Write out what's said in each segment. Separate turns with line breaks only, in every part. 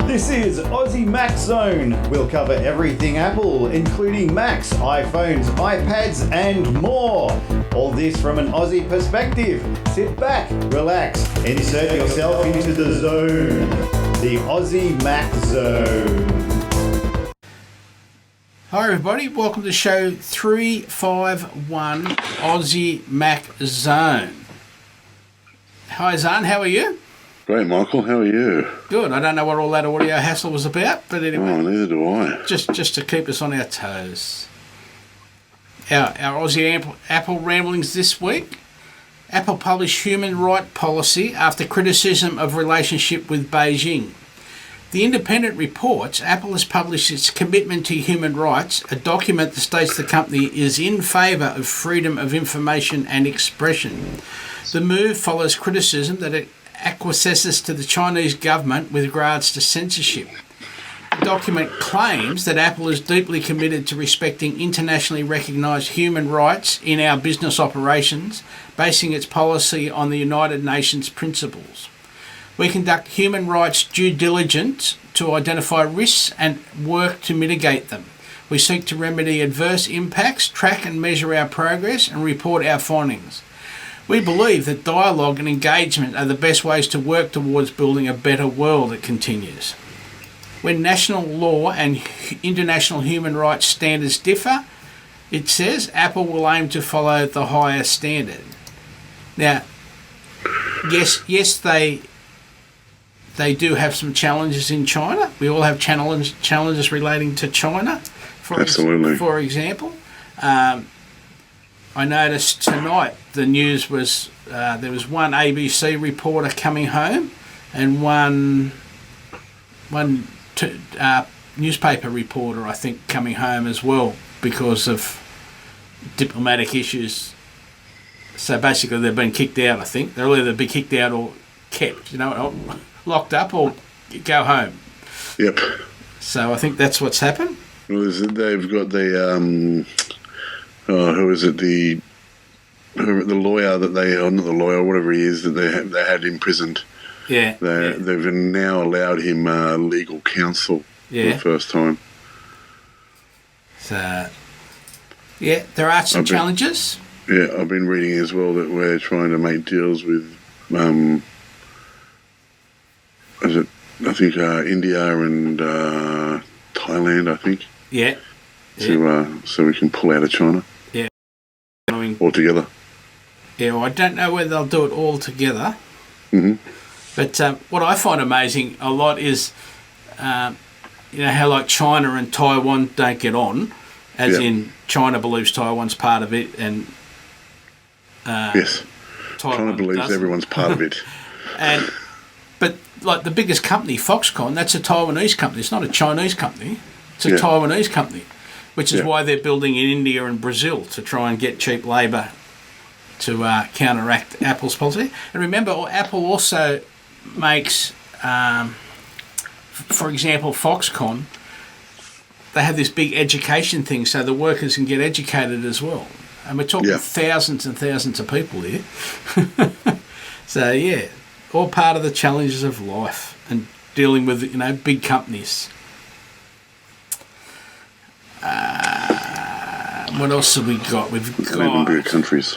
This is Aussie Mac Zone. We'll cover everything Apple, including Macs, iPhones, iPads, and more. All this from an Aussie perspective. Sit back, relax, insert yourself into the zone. The Aussie Mac Zone.
Hi everybody, welcome to show 351 Aussie Mac Zone. Hi Zarn, how are you?
Great, Michael. How are you?
Good. I don't know what all that audio hassle was about, but anyway.
Oh, neither do I.
Just to keep us on our toes. Our Aussie Apple ramblings this week. Apple published human rights policy after criticism of relationship with Beijing. The Independent reports Apple has published its commitment to human rights, a document that states the company is in favour of freedom of information and expression. The move follows criticism that it acquiesces to the Chinese government with regards to censorship. The document claims that Apple is deeply committed to respecting internationally recognised human rights in our business operations, basing its policy on the United Nations principles. We conduct human rights due diligence to identify risks and work to mitigate them. We seek to remedy adverse impacts, track and measure our progress, and report our findings. We believe that dialogue and engagement are the best ways to work towards building a better world, it continues. When national law and international human rights standards differ, it says Apple will aim to follow the highest standard. Now, yes, they do have some challenges in China. We all have challenges relating to China.
Absolutely.
For example, I noticed tonight the news was there was one ABC reporter coming home and one newspaper reporter, I think, coming home as well because of diplomatic issues. So basically they've been kicked out, I think. They'll either be kicked out or kept, locked up or go home.
Yep.
So I think that's what's happened.
Well, they've got the... who is it? The lawyer that not the lawyer, whatever he is, that they had imprisoned.
Yeah.
They've now allowed him legal counsel for the first time.
So, yeah, there are some challenges.
Yeah, I've been reading as well that we're trying to make deals with, I think India and Thailand, I think.
Yeah.
So we can pull out of China.
Yeah.
Altogether.
Yeah, well, I don't know whether they'll do it all together.
Mm-hmm.
But what I find amazing a lot is, how like China and Taiwan don't get on, as in China believes Taiwan's part of it, and
yes, China believes doesn't. Everyone's part of it.
But like the biggest company, Foxconn, that's a Taiwanese company. It's not a Chinese company. It's a Taiwanese company, which is why they're building in India and Brazil to try and get cheap labour to counteract Apple's policy. And remember, Apple also makes, for example, Foxconn, they have this big education thing so the workers can get educated as well. And we're talking thousands and thousands of people here. So, yeah, all part of the challenges of life and dealing with, big companies. What else have we got? We've got
even bigger countries.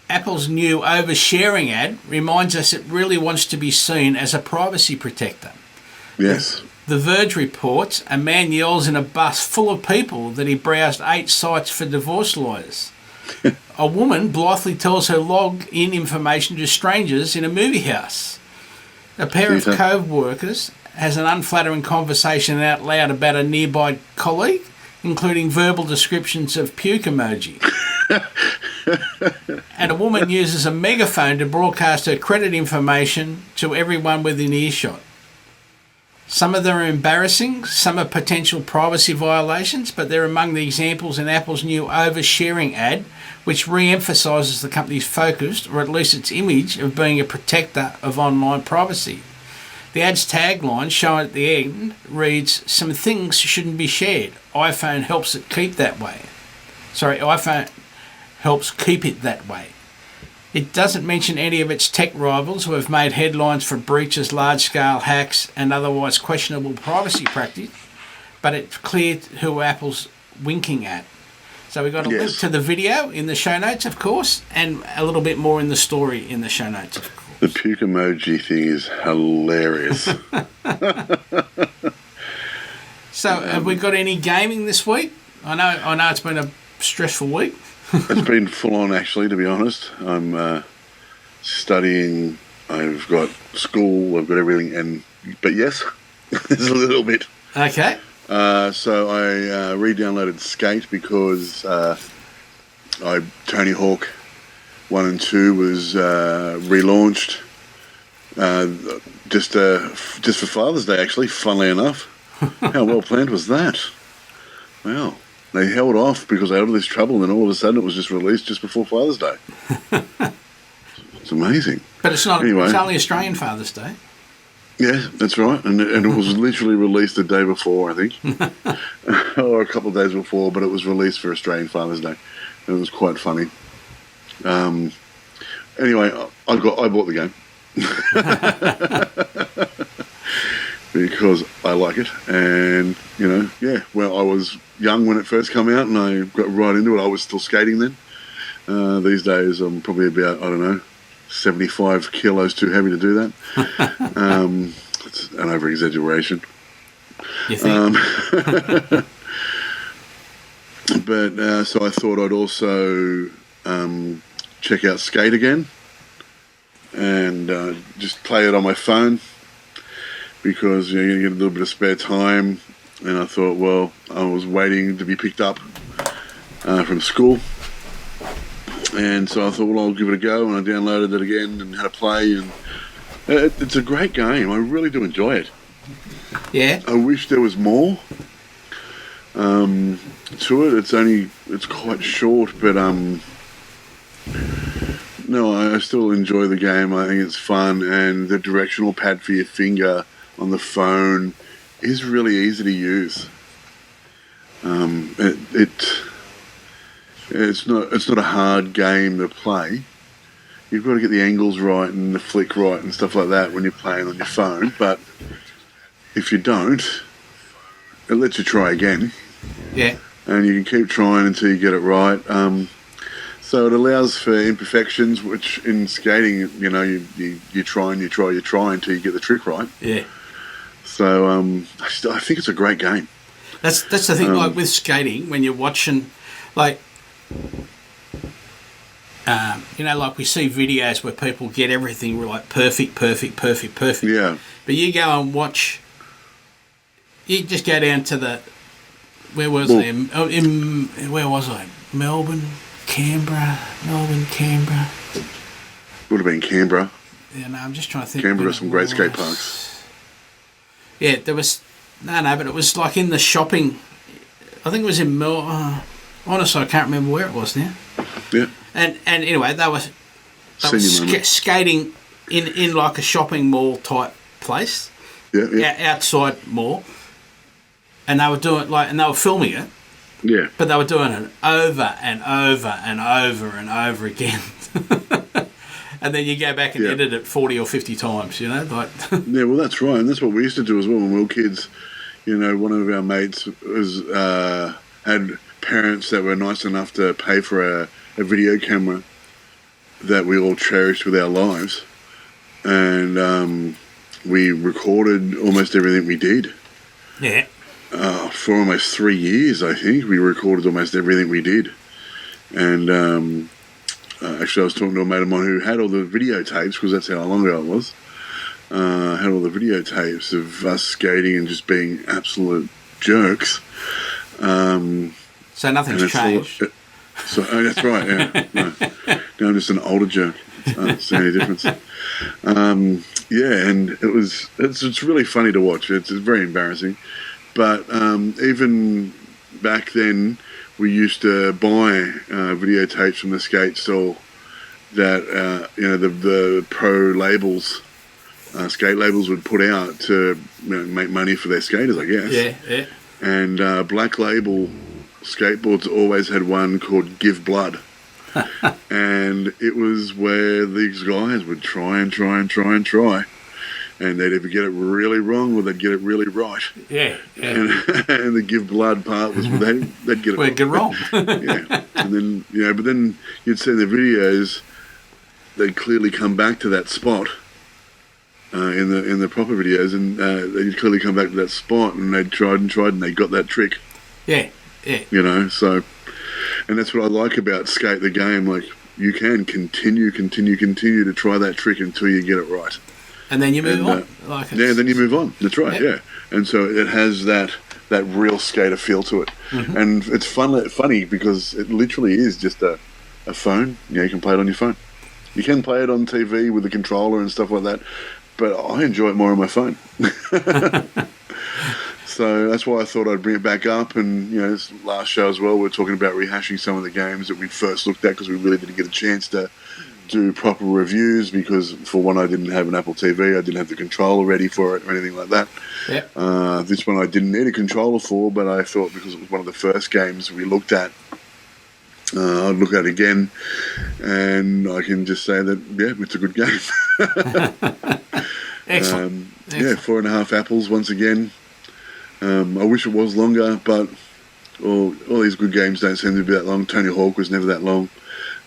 Apple's new oversharing ad reminds us it really wants to be seen as a privacy protector.
Yes.
The Verge reports a man yells in a bus full of people that he browsed 8 sites for divorce lawyers. A woman blithely tells her log-in information to strangers in a movie house. A pair of co-workers has an unflattering conversation out loud about a nearby colleague, including verbal descriptions of puke emoji. And a woman uses a megaphone to broadcast her credit information to everyone within earshot. Some of them are embarrassing, some are potential privacy violations, but they're among the examples in Apple's new oversharing ad, which re-emphasises the company's focus, or at least its image, of being a protector of online privacy. The ad's tagline, shown at the end, reads, "Some things shouldn't be shared. iPhone helps keep it that way." It doesn't mention any of its tech rivals who have made headlines for breaches, large-scale hacks, and otherwise questionable privacy practice, but it's clear who Apple's winking at. So we've got a link to the video in the show notes, of course, and a little bit more in the story in the show notes, of course.
The puke emoji thing is hilarious.
So have we got any gaming this week? I know it's been a stressful week.
It's been full on, actually, to be honest. I'm studying. I've got school. I've got everything. But yes, there's a little bit.
Okay.
So I re-downloaded Skate because Tony Hawk 1 and 2 was relaunched just for Father's Day, actually. Funnily enough, how well planned was that? Wow. They held off because they had all this trouble, and then all of a sudden it was just released just before Father's Day. It's amazing.
But it's not.
Anyway,
it's only Australian Father's Day.
Yeah, that's right. And it was literally released the day before, I think. Or a couple of days before, but it was released for Australian Father's Day. And it was quite funny. Anyway, I bought the game. Because I like it. And, well, I was young when it first came out and I got right into it. I was still skating then. These days I'm probably about, I don't know, 75 kilos too heavy to do that. It's an over-exaggeration.
You think?
But so I thought I'd also check out Skate again and just play it on my phone because you get a little bit of spare time. And I thought, well, I was waiting to be picked up from school. And so I thought, well, I'll give it a go, and I downloaded it again and had a play, and it's a great game. I really do enjoy it.
Yeah.
I wish there was more to it. It's quite short, but no, I still enjoy the game. I think it's fun, and the directional pad for your finger on the phone is really easy to use. It's not a hard game to play. You've got to get the angles right and the flick right and stuff like that when you're playing on your phone. But if you don't, it lets you try again.
Yeah.
And you can keep trying until you get it right. So it allows for imperfections, which in skating, you try until you get the trick right.
Yeah.
So I think it's a great game.
That's the thing. Like with skating, when you're watching, like. Like we see videos where people get everything like perfect.
Yeah.
But you go and watch. You just go down to the. Where was I? Where was I? Melbourne, Canberra.
Would have been Canberra.
Yeah, no, I'm just trying to think.
Canberra, some great skate parks.
Yeah, there was but it was like in the shopping. I think it was in Melbourne. Honestly, I can't remember where it was now.
Yeah.
And anyway, they were skating in like a shopping mall type place.
Yeah.
Outside mall. And they were doing and they were filming it.
Yeah.
But they were doing it over and over and over and over again. And then you go back and edit it 40 or 50 times, Yeah, well,
that's right. And that's what we used to do as well when we were kids. One of our mates was had parents that were nice enough to pay for a video camera that we all cherished with our lives. And we recorded almost everything we did.
Yeah.
For almost 3 years, I think, we recorded almost everything we did. And actually, I was talking to a mate of mine who had all the videotapes, because that's how long ago it was. Had all the videotapes of us skating and just being absolute jerks.
So nothing's changed.
That's right, yeah. No. Now I'm just an older jerk. It's any difference. And it's really funny to watch. It's very embarrassing. But even back then, we used to buy videotapes from the skate store that, the pro labels, skate labels would put out to make money for their skaters, I guess.
Yeah.
And Black Label skateboards always had one called Give Blood. And it was where these guys would try, and they'd either get it really wrong or they'd get it really right.
Yeah.
And the give blood part was they'd get it
wrong.
Yeah, and then but then you'd see in the videos they'd clearly come back to that spot in the proper videos, and they'd clearly come back to that spot, and they'd tried and they got that trick.
Yeah.
So, and that's what I like about Skate the game. Like, you can continue to try that trick until you get it right.
And then you move on.
Then you move on. That's right, yeah. And so it has that real skater feel to it. Mm-hmm. And it's funny because it literally is just a phone. You can play it on your phone. You can play it on TV with a controller and stuff like that, but I enjoy it more on my phone. So that's why I thought I'd bring it back up. And, this last show as well, we're talking about rehashing some of the games that we first looked at because we really didn't get a chance to do proper reviews because, for one, I didn't have an Apple TV. I didn't have the controller ready for it or anything like that.
Yep.
This one I didn't need a controller for, but I thought because it was one of the first games we looked at, I'd look at it again, and I can just say that, it's a good game.
Excellent.
Yeah, 4.5 apples once again. I wish it was longer, but all these good games don't seem to be that long. Tony Hawk was never that long.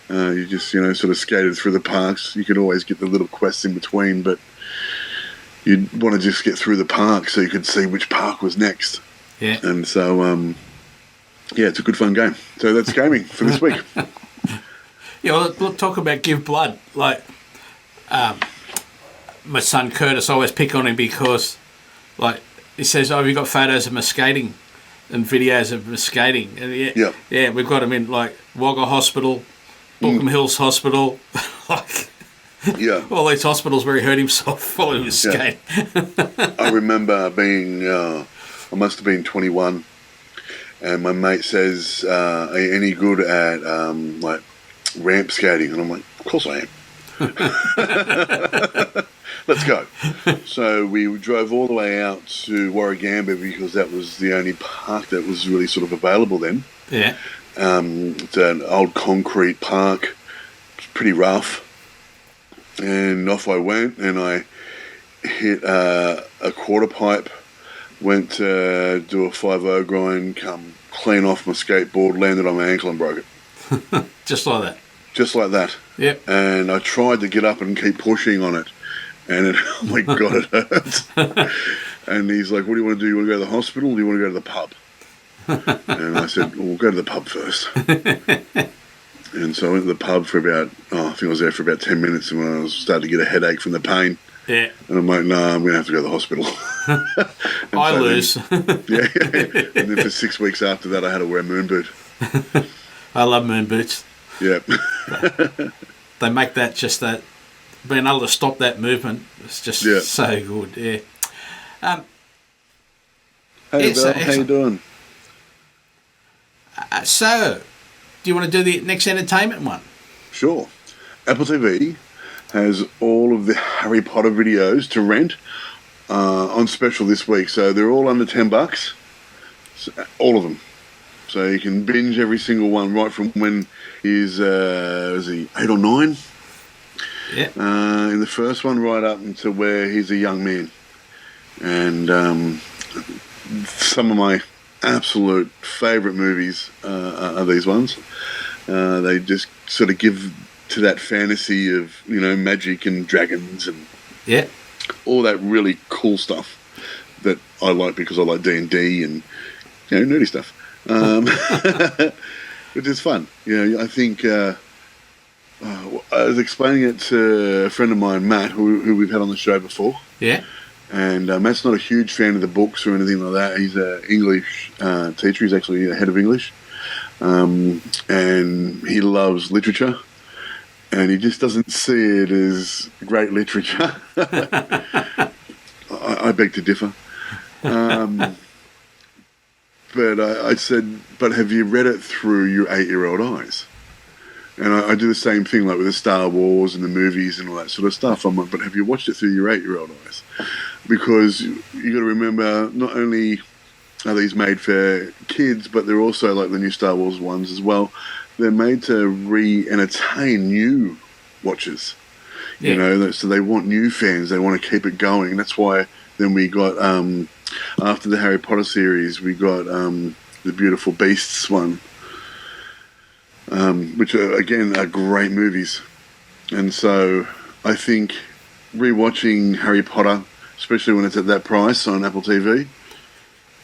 You just, sort of skated through the parks. You could always get the little quests in between, but you'd want to just get through the park so you could see which park was next.
Yeah.
And so, it's a good fun game. So that's gaming for this week.
Yeah, well, let's talk about Give Blood. Like, my son Curtis, I always pick on him because, like, he says, "Oh, have you got photos of me skating and videos of me skating?" And yeah, we've got him in, like, Wagga Hospital, Bookham Hills Hospital, like, all these hospitals where he hurt himself while he was skating.
I remember being, I must have been 21, and my mate says, "Are you any good at, like, ramp skating?" And I'm like, "Of course I am." Let's go. So we drove all the way out to Warragamba because that was the only park that was really sort of available then.
Yeah.
It's an old concrete park. It's pretty rough. And off I went, and I hit a quarter pipe, went to do a 5-0 grind, come clean off my skateboard, landed on my ankle and broke it.
Just like that.
Just like that.
Yep.
And I tried to get up and keep pushing on it. And oh my God, it hurts. And he's like, "What do you want to do? You want to go to the hospital or do you want to go to the pub?" And I said, "Well, we'll go to the pub first." And so I went to the pub for about, I think I was there for about 10 minutes, and when I was starting to get a headache from the pain.
Yeah.
And I'm like, "No, I'm going to have to go to the hospital."
I lose.
Yeah. And then for 6 weeks after that, I had to wear a moon boot.
I love moon boots.
Yeah.
They make that just that, being able to stop that movement, it's just so good. Yeah.
Hey, Bill, how you doing?
So, do you want to do the next entertainment one?
Sure. Apple TV has all of the Harry Potter videos to rent on special this week. So they're all under $10. So, all of them. So you can binge every single one right from when he's, is he 8 or 9?
Yeah.
In the first one, right up until where he's a young man. And some of my absolute favourite movies are these ones. They just sort of give to that fantasy of, magic and dragons and all that really cool stuff that I like because I like D&D and, nerdy stuff. Which is fun. I think... I was explaining it to a friend of mine, Matt, who we've had on the show before.
Yeah.
And Matt's not a huge fan of the books or anything like that. He's an English teacher. He's actually a head of English. And he loves literature. And he just doesn't see it as great literature. I beg to differ. But I said, but have you read it through your 8-year-old eyes? And I do the same thing, like with the Star Wars and the movies and all that sort of stuff. I'm like, but have you watched it through your 8-year-old eyes? Because you got to remember, not only are these made for kids, but they're also like the new Star Wars ones as well. they're made to re-entertain new watchers. You know, so they want new fans. They want to keep it going. That's why then we got, after the Harry Potter series, we got the Beautiful Beasts one, which are, again, are great movies. And so I think rewatching Harry Potter, especially when it's at that price on Apple TV,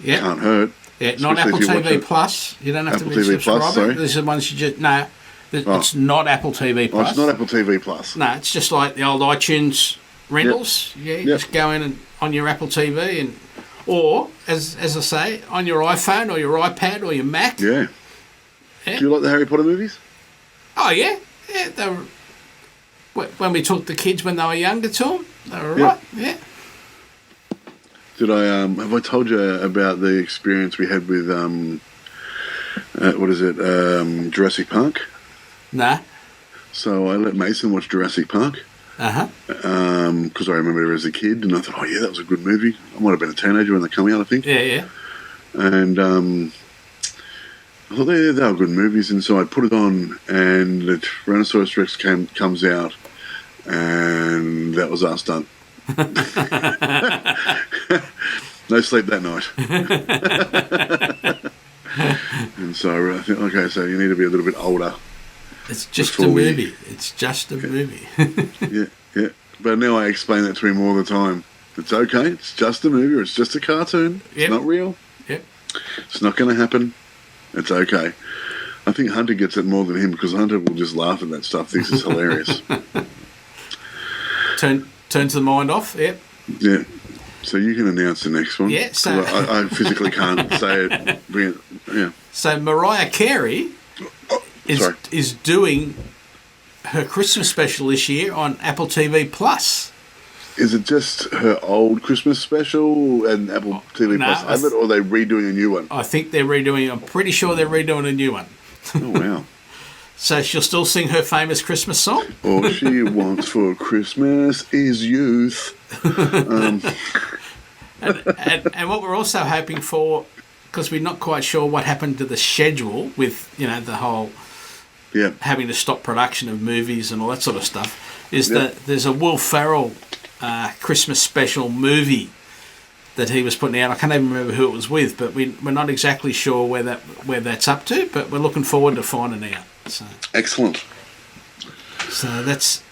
can't hurt.
Yeah, not Apple TV Plus. You don't have
Apple
to be
TV Plus,
subscribed.
sorry.
These are ones you just... No, it's not Apple TV Plus.
Oh, it's not Apple TV Plus.
No, it's just like the old iTunes rentals. Yep. Yeah, you just go in and on your Apple TV and... Or, as I say, on your iPhone or your iPad or your Mac.
Yeah. Do you like the Harry Potter movies?
Oh, yeah. Yeah, they were... When we took the kids when they were younger to them, they were right. Yeah.
Did I have I told you about the experience we had with Jurassic Park?
Nah.
So I let Mason watch Jurassic Park. Because I remember it as a kid, and I thought, oh yeah, that was a good movie. I might have been a teenager when they came out, I think.
Yeah.
And I thought they were good movies, and so I put it on, and the Tyrannosaurus Rex comes out, and that was us done. No sleep that night. And so I think, okay, so you need to be a little bit older.
It's just a movie. It's just a movie.
yeah. But now I explain that to him all the time. It's okay. It's just a movie, or it's just a cartoon. It's not real.
Yep.
It's not going to happen. It's okay. I think Hunter gets it more than him, because Hunter will just laugh at that stuff. Thinks it's hilarious.
Turns the mind off. Yep.
Yeah. So you can announce the next one.
Yeah. So
I physically can't say it. Yeah.
So Mariah Carey is doing her Christmas special this year on Apple TV Plus.
Is it just her old Christmas special and Apple TV Plus have it, or are they redoing a new one?
I think they're redoing. I'm pretty sure they're redoing a new one.
Oh wow!
So she'll still sing her famous Christmas song.
All she wants for Christmas is youth.
And what we're also hoping for, because we're not quite sure what happened to the schedule with the whole having to stop production of movies and all that sort of stuff, is that there's a Will Ferrell Christmas special movie that he was putting out. I can't even remember who it was with, but we're not exactly sure where that's up to, but we're looking forward to finding out. So
excellent.
So that's,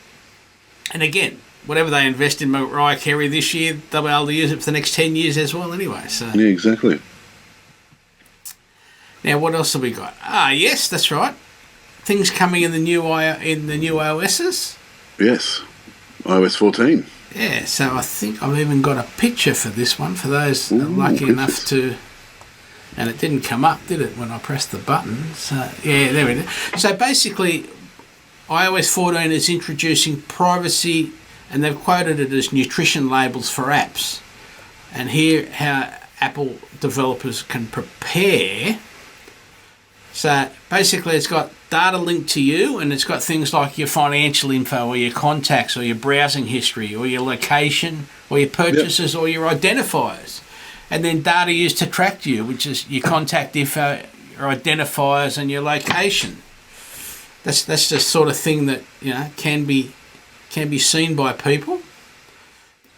and again, whatever they invest in Mariah Carey this year, they'll be able to use it for the next 10 years as well anyway. So
yeah, exactly.
Now, what else have we got? Yes, that's right. Things coming in the new iOSs.
Yes, iOS 14.
Yeah, so I think I've even got a picture for this one for those lucky enough to... And it didn't come up, did it, when I pressed the button? So, yeah, there it is. So basically, iOS 14 is introducing privacy, and they've quoted it as nutrition labels for apps. And here, how Apple developers can prepare. So basically, it's got data linked to you, and it's got things like your financial info, or your contacts, or your browsing history, or your location, or your purchases, or your identifiers. And then data used to track you, which is your contact info, your identifiers, and your location. That's the sort of thing that can be seen by people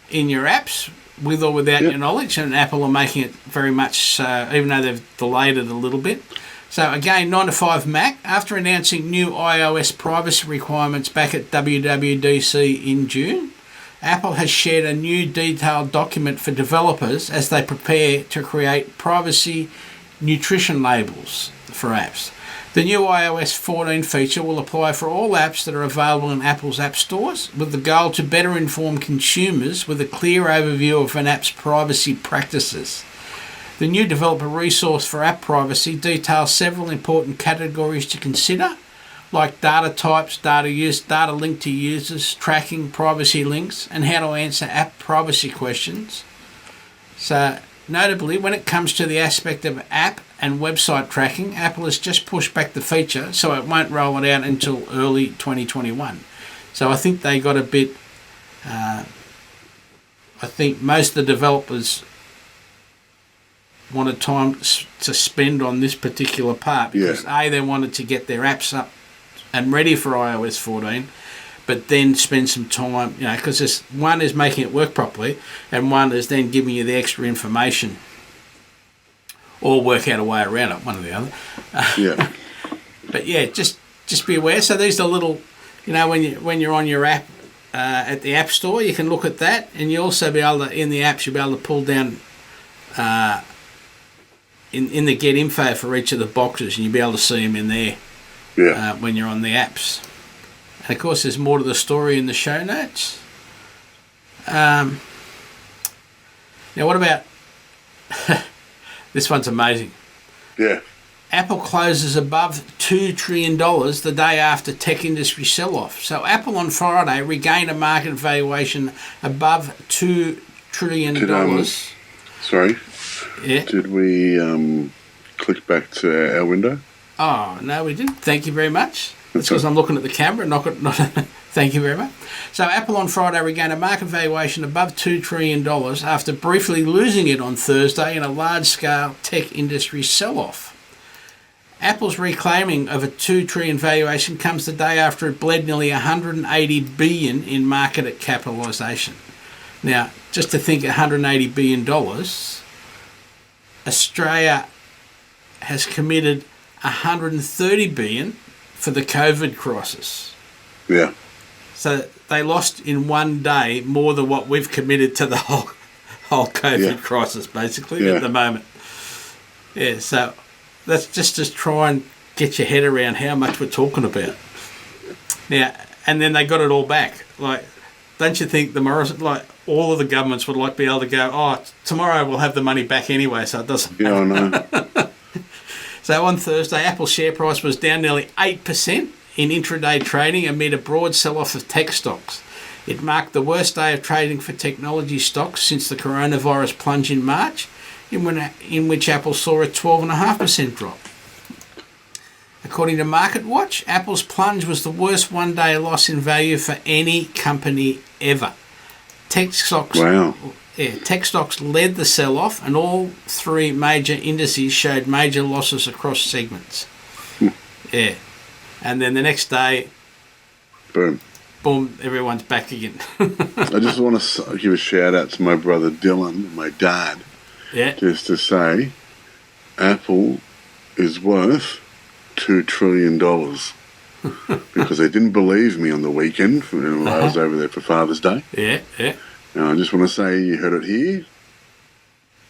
in your apps, with or without your knowledge. And Apple are making it very much so, even though they've delayed it a little bit. So again, 9 to 5 Mac, after announcing new iOS privacy requirements back at WWDC in June, Apple has shared a new detailed document for developers as they prepare to create privacy nutrition labels for apps. The new iOS 14 feature will apply for all apps that are available in Apple's app stores, with the goal to better inform consumers with a clear overview of an app's privacy practices. The new developer resource for app privacy details several important categories to consider, like data types, data use, data linked to users, tracking, privacy links, and how to answer app privacy questions. So, notably, when it comes to the aspect of app and website tracking, Apple has just pushed back the feature, so it won't roll it out until early 2021. So I think they got a bit... I think most of the developers wanted time to spend on this particular part because they wanted to get their apps up and ready for iOS 14, but then spend some time, because one is making it work properly, and one is then giving you the extra information, or work out a way around it, one or the other.
Yeah.
But yeah, just be aware. So these are little, when you're on your app at the App Store, you can look at that, and you'll also be able to, in the apps, you'll be able to pull down in the Get Info for each of the boxes, and you'll be able to see them in there when you're on the apps. And of course, there's more to the story in the show notes. Now, what about this one's amazing.
Yeah.
Apple closes above $2 trillion the day after tech industry sell-off. So Apple on Friday regained a market valuation above $2 trillion.
Sorry?
Yeah.
Did we click back to our window?
Oh, no, we didn't. Thank you very much. That's because I'm looking at the camera, not thank you very much. So Apple on Friday regained a market valuation above $2 trillion after briefly losing it on Thursday in a large-scale tech industry sell-off. Apple's reclaiming of a $2 trillion valuation comes the day after it bled nearly $180 billion in market capitalisation. Now, just to think $180 billion, Australia has committed $130 billion for the COVID crisis.
Yeah.
So they lost in one day more than what we've committed to the whole COVID crisis, basically, at the moment. Yeah, so that's just to try and get your head around how much we're talking about. Now, and then they got it all back. Like, don't you think all of the governments would be able to go, tomorrow we'll have the money back anyway, so it doesn't matter.
Yeah, I know.
So on Thursday, Apple's share price was down nearly 8% in intraday trading amid a broad sell-off of tech stocks. It marked the worst day of trading for technology stocks since the coronavirus plunge in March, in which Apple saw a 12.5% drop. According to MarketWatch, Apple's plunge was the worst one-day loss in value for any company ever. Tech stocks led the sell-off, and all three major indices showed major losses across segments. Yeah. And then the next day, boom, everyone's back again.
I just want to give a shout out to my brother Dylan, my dad.
Yeah.
Just to say, Apple is worth $2 trillion. Because they didn't believe me on the weekend when I was over there for Father's Day.
Yeah, yeah.
And I just want to say, you heard it here,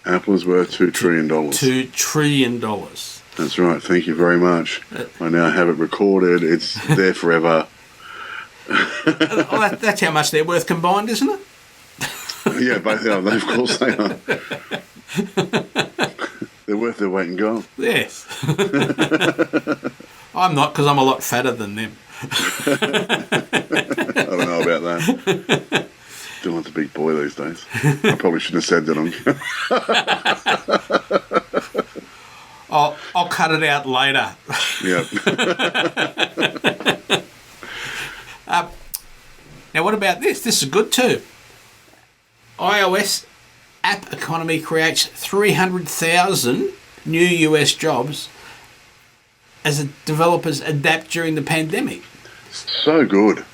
Apple is worth $2 trillion.
$2 trillion.
That's right. Thank you very much. I now have it recorded. It's there forever.
Well, that's how much they're worth combined, isn't it?
Yeah, both are. Of course they are. They're worth their weight in gold.
Yes. I'm not, because I'm a lot fatter than them.
I don't know about that. Dylan's a big boy these days. I probably shouldn't have said that on.
I'll cut it out later.
Yeah.
Now, what about this? This is good too. iOS app economy creates 300,000 new US jobs as developers adapt during the pandemic.
So good.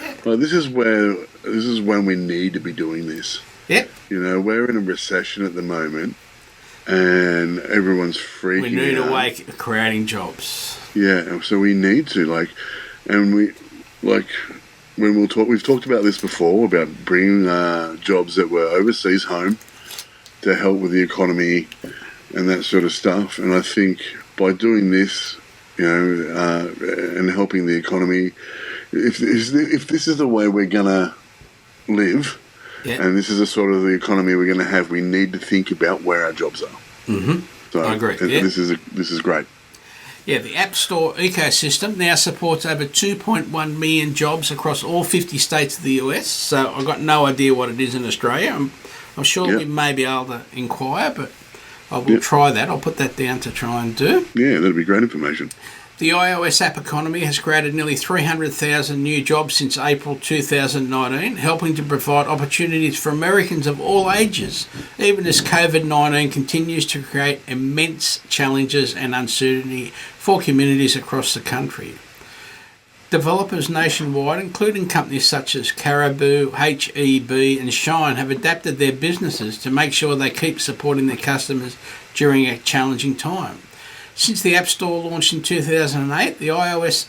Yeah. Well, this is when we need to be doing this.
Yep.
We're in a recession at the moment, and everyone's freaking out.
We need a way of creating jobs.
Yeah, so we need to we've talked about this before, about bringing jobs that were overseas home to help with the economy and that sort of stuff. And I think by doing this, and helping the economy, if this is the way we're gonna live, and this is the sort of the economy we're gonna have, we need to think about where our jobs are.
Mm-hmm.
So
I agree.
This is great.
Yeah, the App Store ecosystem now supports over 2.1 million jobs across all 50 states of the US. So I've got no idea what it is in Australia. I'm sure we may be able to inquire, but I will try that. I'll put that down to try and do.
Yeah, that'd be great information.
The iOS app economy has created nearly 300,000 new jobs since April 2019, helping to provide opportunities for Americans of all ages, even as COVID-19 continues to create immense challenges and uncertainty for communities across the country. Developers nationwide, including companies such as Caribou, HEB and Shine, have adapted their businesses to make sure they keep supporting their customers during a challenging time. Since the App Store launched in 2008, the iOS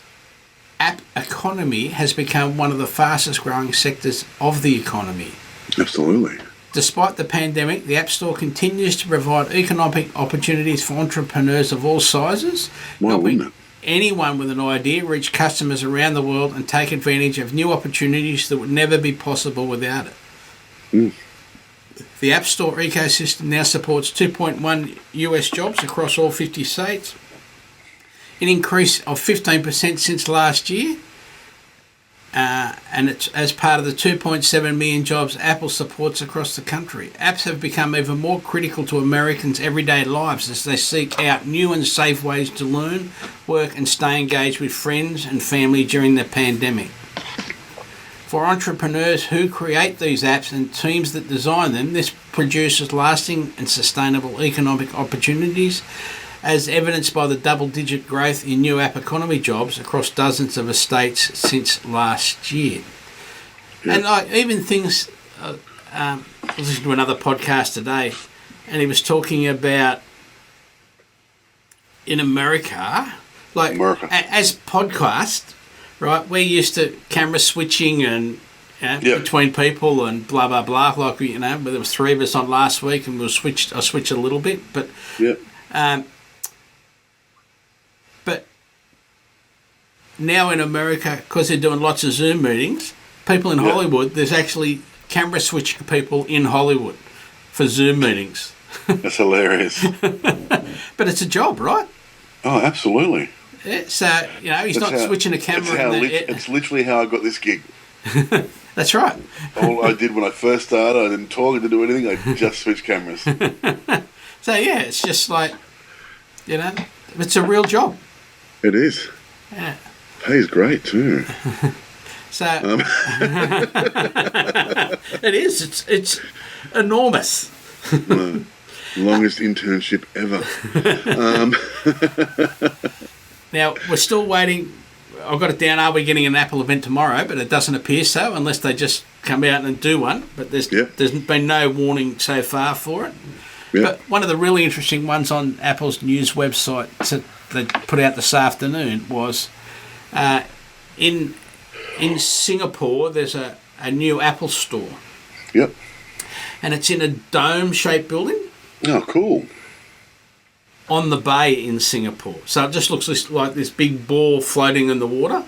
app economy has become one of the fastest growing sectors of the economy.
Absolutely.
Despite the pandemic, the App Store continues to provide economic opportunities for entrepreneurs of all sizes,
Why wouldn't it?
anyone with an idea reach customers around the world and take advantage of new opportunities that would never be possible without it. The App Store ecosystem now supports 2.1 US jobs across all 50 states, an increase of 15% since last year, and it's as part of the 2.7 million jobs Apple supports across the country. Apps have become even more critical to Americans' everyday lives as they seek out new and safe ways to learn, work and stay engaged with friends and family during the pandemic. For entrepreneurs who create these apps and teams that design them, this produces lasting and sustainable economic opportunities, as evidenced by the double-digit growth in new app economy jobs across dozens of states since last year. And even things, I was listening to another podcast today, and he was talking about in America, as podcast, right? We're used to camera switching and between people and blah blah blah. Like there was 3 of us on last week, and I switched a little bit, but but now in America, because they're doing lots of Zoom meetings, people in Hollywood, there's actually camera switching people in Hollywood for Zoom meetings.
That's hilarious.
But it's a job, right?
Oh, absolutely.
Yeah, so, he's not switching a camera.
It's literally how I got this gig.
That's right.
All I did when I first started, I didn't talk, I didn't do anything, I just switched cameras.
So, it's just like, it's a real job.
It is.
Yeah.
Pays great too.
So, it is. It's enormous.
Longest internship ever.
Now, we're still waiting. I've got it down. Are we getting an Apple event tomorrow? But it doesn't appear so, unless they just come out and do one. But there's been no warning so far for it. Yep. But one of the really interesting ones on Apple's news website that they put out this afternoon was in Singapore, there's a new Apple store.
Yep.
And it's in a dome-shaped building.
Oh, cool.
On the bay in Singapore. So it just looks like this big ball floating in the water.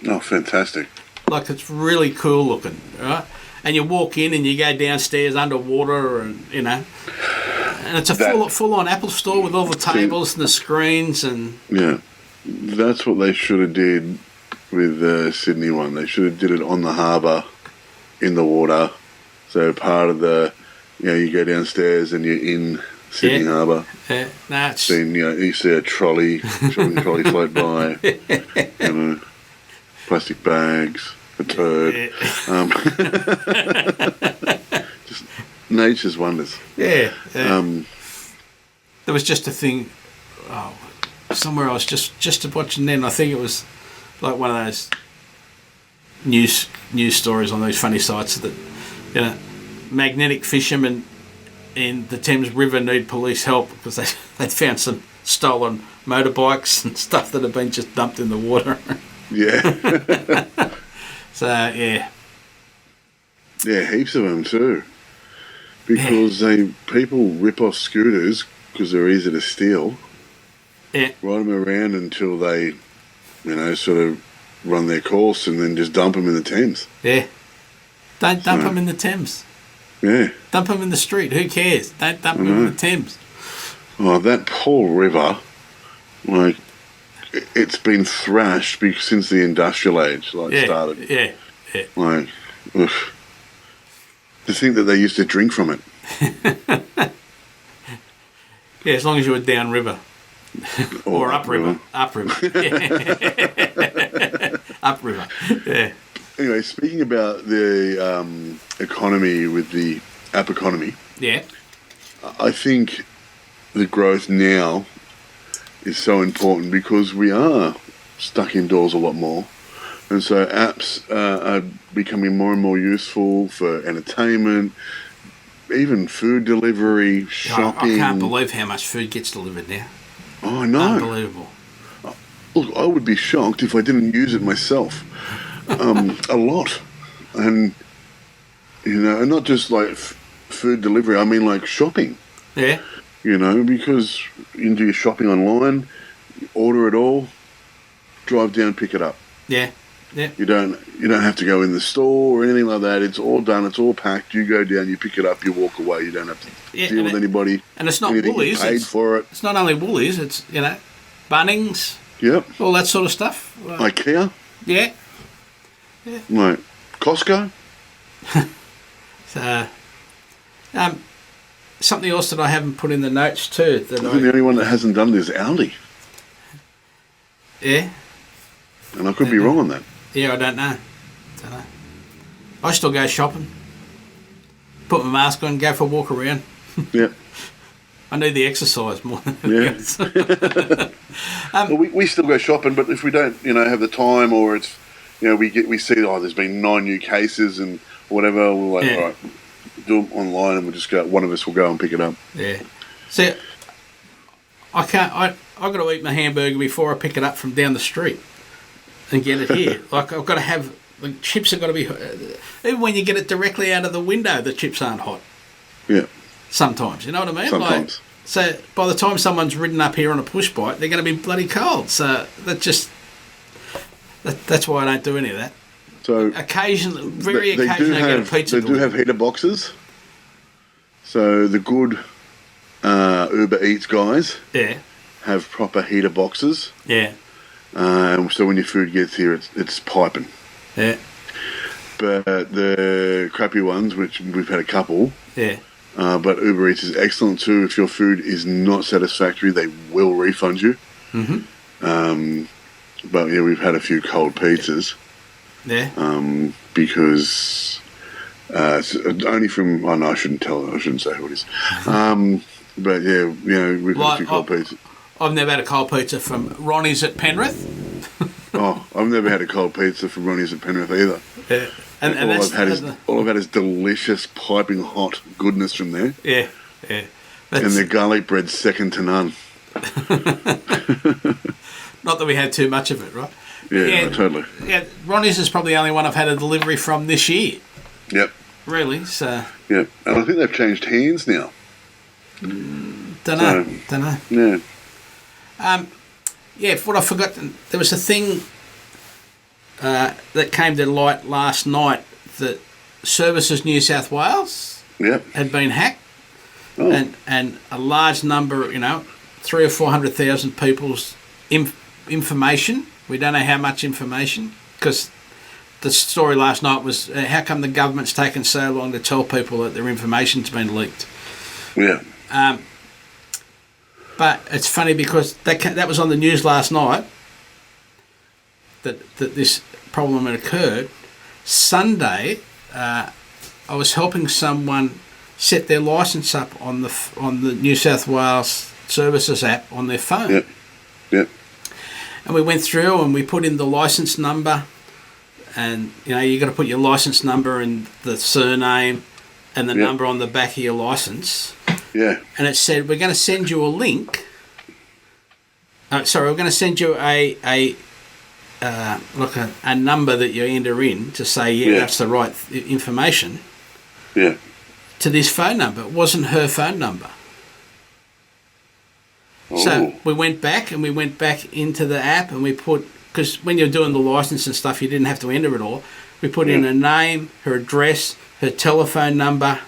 Oh, fantastic.
Like it's really cool looking, right? And you walk in and you go downstairs underwater and, and it's a full-on Apple store with all the tables and the screens and... Yeah,
that's what they should have did with the Sydney one. They should have did it on the harbour in the water. So part of the, you go downstairs and you're in Sydney Harbour.
Yeah, that's...
Then, you see a trolley, shopping trolley float by, plastic bags, a turd. Just nature's wonders.
Yeah. There was just a thing, somewhere I was just watching then, I think it was like one of those news stories on those funny sites that, magnetic fishermen in the Thames River need police help because they'd found some stolen motorbikes and stuff that had been just dumped in the water.
Yeah.
So, yeah.
Yeah, heaps of them too. Because people rip off scooters because they're easy to steal.
Yeah.
Ride them around until they, sort of run their course and then just dump them in the Thames.
Yeah. Don't dump them in the Thames.
Yeah.
Dump them in the street. Who cares? Don't dump them in the Thames.
Oh, that whole river, it's been thrashed since the industrial age, started.
Yeah.
To think that they used to drink from it.
Yeah, as long as you were downriver. Or upriver. Upriver. Yeah. Upriver. Yeah.
Anyway, speaking about the economy with the app economy,
Yeah.
I think the growth now is so important because we are stuck indoors a lot more. And so apps are becoming more and more useful for entertainment, even food delivery, shopping.
I can't believe how much food gets delivered now.
Oh, I know.
Unbelievable.
Look, I would be shocked if I didn't use it myself. A lot. And, and not just like food delivery, I mean like shopping.
Yeah.
Because you can do your shopping online, order it all, drive down, pick it up.
Yeah. Yeah.
You don't have to go in the store or anything like that. It's all done. It's all packed. You go down, you pick it up, you walk away. You don't have to deal with anybody.
And it's not Woolies.
You paid for it.
It's not only Woolies. It's Bunnings.
Yep.
All that sort of stuff.
IKEA.
Yeah.
Like Costco.
So, something else that I haven't put in the notes too.
I think the only one that hasn't done it is Aldi.
Yeah.
And I could be wrong on that.
Yeah, I don't know. I still go shopping. Put my mask on, go for a walk around.
Yeah.
I need the exercise more than
else. Well, we still go shopping, but if we don't, have the time, or it's, we see, there's been 9 new cases and whatever, we're like, all right, do them online, and we'll just go. One of us will go and pick it up.
Yeah. See, I can't. I got to eat my hamburger before I pick it up from down the street and get it here. Like I've got to have the chips have got to be. Even when you get it directly out of the window, the chips aren't hot.
Yeah.
Sometimes, you know what I mean?
Sometimes.
So by the time someone's ridden up here on a push bike, they're going to be bloody cold. So that's why I don't do any of that.
So
occasionally, occasionally, I get a pizza.
They do have heater boxes. So the good Uber Eats guys have proper heater boxes.
Yeah.
So when your food gets here, it's piping.
Yeah.
But the crappy ones, which we've had a couple.
Yeah.
But Uber Eats is excellent too. If your food is not satisfactory, they will refund you. Mm-hmm. But yeah, we've had a few cold pizzas.
Yeah.
Because only from I shouldn't say who it is. But yeah, we've had a few cold pizzas.
I've never had a cold pizza from Ronnie's at Penrith.
I've never had a cold pizza from Ronnie's at Penrith either.
Yeah. And
all I've had is delicious piping hot goodness from there.
Yeah, yeah.
And their garlic bread's second to none.
Not that we had too much of it, right?
Yeah, totally.
Yeah, Ronnie's is probably the only one I've had a delivery from this year.
Yep.
Really? So.
Yeah, and I think they've changed hands now.
Don't know.
Yeah.
Yeah, what I forgot, there was a thing that came to light last night that Services New South Wales had been hacked.
Oh.
And a large number, 300,000 or 400,000 people's information. We don't know how much information, because the story last night was how come the government's taken so long to tell people that their information's been leaked.
Yeah.
But it's funny because that was on the news last night that this problem had occurred. Sunday, I was helping someone set their licence up on the New South Wales Services app on their phone.
Yep. Yep.
And we went through and we put in the licence number, and you got to put your licence number and the surname and the number on the back of your licence.
Yeah.
And it said, we're going to send you a link. We're going to send you a number that you enter in to say, that's the right information.
Yeah.
To this phone number. It wasn't her phone number.
Oh.
So we went back into the app and we put, because when you're doing the license and stuff, you didn't have to enter it all. We put in her name, her address, her telephone number,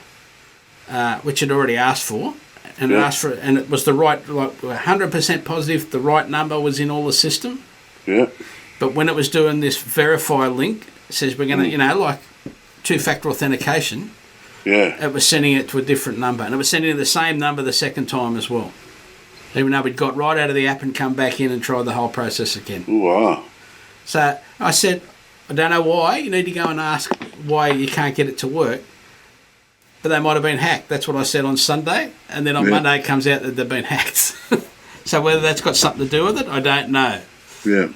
which it already asked for, and it asked for, and it was the right, 100% positive, the right number was in all the system.
Yeah.
But when it was doing this verify link, it says we're going to, like two-factor authentication.
Yeah.
It was sending it to a different number, and it was sending the same number the second time as well. even though we'd got right out of the app and come back in and tried the whole process again.
Wow.
So I said, I don't know why. You need to go and ask why you can't get it to work. But they might have been hacked. That's what I said on Sunday. And then on Monday it comes out that they've been hacked. So whether that's got something to do with it, I don't know.
Yeah.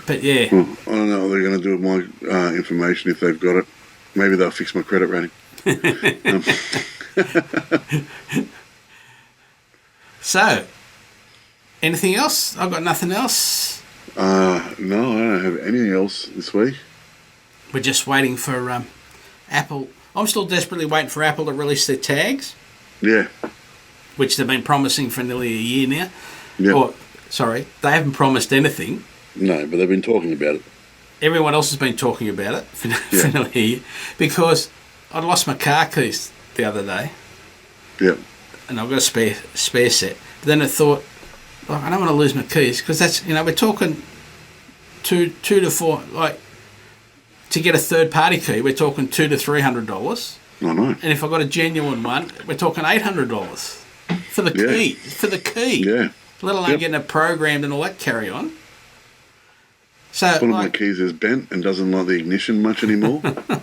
But yeah.
Well, I don't know what they're going to do with my information if they've got it. Maybe they'll fix my credit rating.
So, anything else? I've got nothing else.
No, I don't have anything else this week.
We're just waiting for Apple. I'm still desperately waiting for Apple to release their tags.
Yeah.
Which they've been promising for nearly a year now.
Yeah.
Or, sorry, they haven't promised anything.
No, but they've been talking about it.
Everyone else has been talking about it for nearly a year. Because I lost my car keys the other day.
Yeah.
And I've got a spare set. But then I thought, like, I don't want to lose my keys because that's, we're talking two to four, like, to get a third party key, we're talking $200 to $300.
I know.
And if I got a genuine one, we're talking $800 for the key. For the key.
Yeah.
Let alone getting it programmed and all that carry on. So
one of my keys is bent and doesn't like the ignition much anymore. But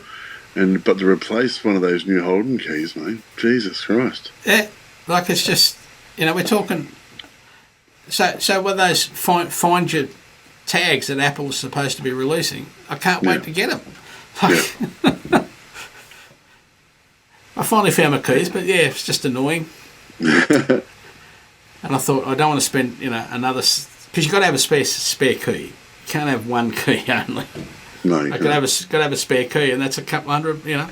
to replace one of those new Holden keys, mate, Jesus Christ.
Yeah, like it's just, we're talking. So with those find your tags that Apple's supposed to be releasing, I can't wait to get them. I finally found my keys, but yeah, it's just annoying. And I thought I don't want to spend another, because you've got to have a spare key. You can't have one key only.
No, you
I got to have a spare key, and that's a couple hundred. Like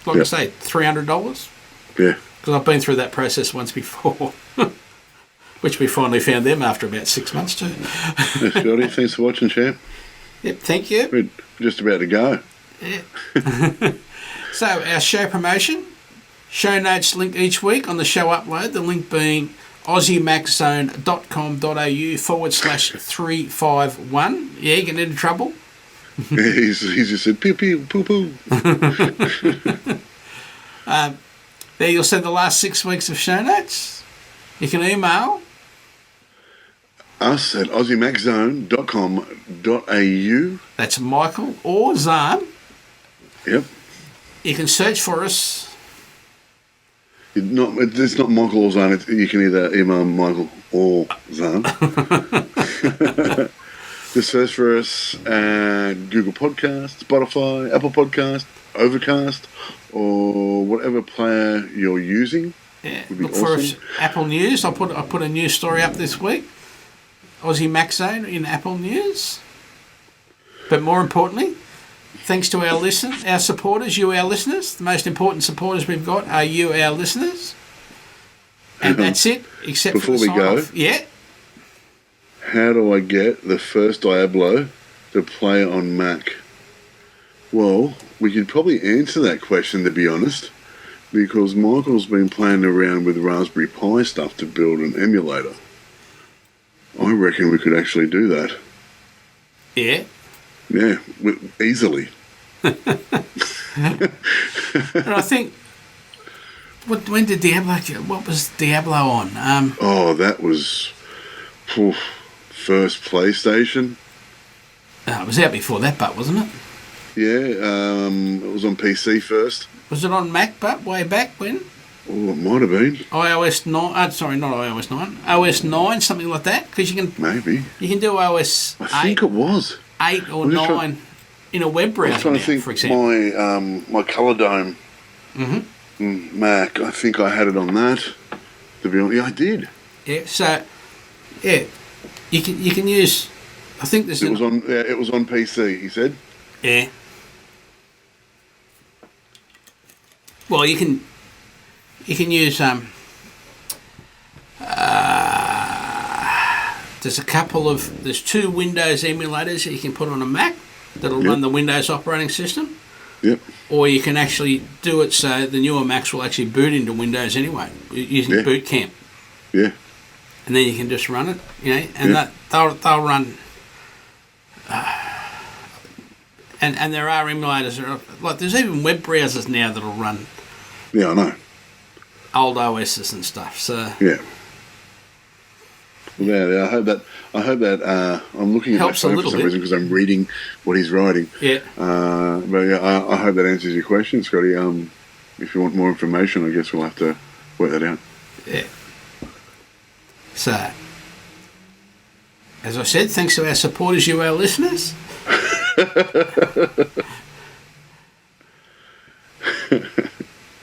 I say, $300.
Yeah.
Because I've been through that process once before, which we finally found them after about 6 months too.
Hey, Scotty, thanks for watching, champ.
Yep, thank you.
We're just about to go.
Yeah. So our show promotion, show notes linked each week on the show upload. The link being aussiemaxzone.com.au/351. Yeah, you getting into trouble?
He's just said pew pew poo poo.
There you'll see the last 6 weeks of show notes. You can email
us at aussiemaxzone.com.au.
That's Michael or Zarn.
Yep.
You can search for us.
It's not Michael or Zarn. You can either email Michael or Zarn. Just search for us at Google Podcast, Spotify, Apple Podcast, Overcast, or whatever player you're using.
Yeah, look for us. Apple News. I put a news story up this week. Aussie Max Zone in Apple News. But more importantly, thanks to our listeners, our supporters, you our listeners. The most important supporters we've got are you our listeners. And that's it. Except
before
for the
we go,
off. Yeah.
How do I get the first Diablo to play on Mac? Well, we could probably answer that question, to be honest, because Michael's been playing around with Raspberry Pi stuff to build an emulator. I reckon we could actually do that.
Yeah.
Yeah, easily.
And I think, when did Diablo, what was Diablo on?
That was first PlayStation.
It was out before that, but wasn't it?
Yeah, it was on PC first.
Was it on Mac, but way back when?
Oh, it might have been.
iOS 9, sorry, not iOS 9, OS 9, something like that? Because you can...
Maybe.
You can do OS 8.
I think it was.
8 or 9 in a web browser,
I'm trying to think,
for example.
My Color Dome Mac, I think I had it on that. To be honest, yeah, I did.
Yeah, so, yeah, you can use... I think there's...
It was on PC, he said.
Yeah. Well, you can use there's 2 Windows emulators that you can put on a Mac that'll run the Windows operating system.
Yep.
Or you can actually do it so the newer Macs will actually boot into Windows anyway using Boot Camp.
Yeah.
And then you can just run it, and they'll run. And there are emulators like there's even web browsers now that'll run.
Yeah, I know.
Old OSs and stuff. So
yeah. there. I hope that I'm looking at
Helps a
my phone for
little
some
bit.
reason because I'm reading what he's writing.
Yeah.
But yeah, I hope that answers your question, Scotty. If you want more information, I guess we'll have to work that out.
Yeah. So, as I said, thanks to our supporters, you, our listeners.
I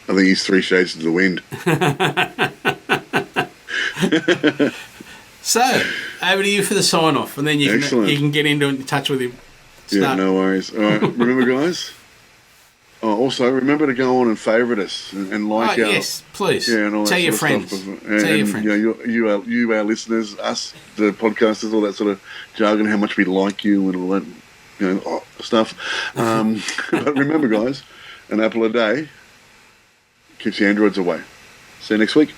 think he's 3 shades to the wind.
So, over to you for the sign off, and then you can get in touch with him.
Yeah, no worries. All right, remember, guys. Oh, also, remember to go on and favourite us and like our.
Yes, please.
Yeah, and all that
Tell your
sort of
friends.
stuff.
Tell your friends.
You know, you, our listeners, us, the podcasters, all that sort of jargon, how much we like you and all that, stuff. But remember, guys, an apple a day keeps the androids away. See you next week.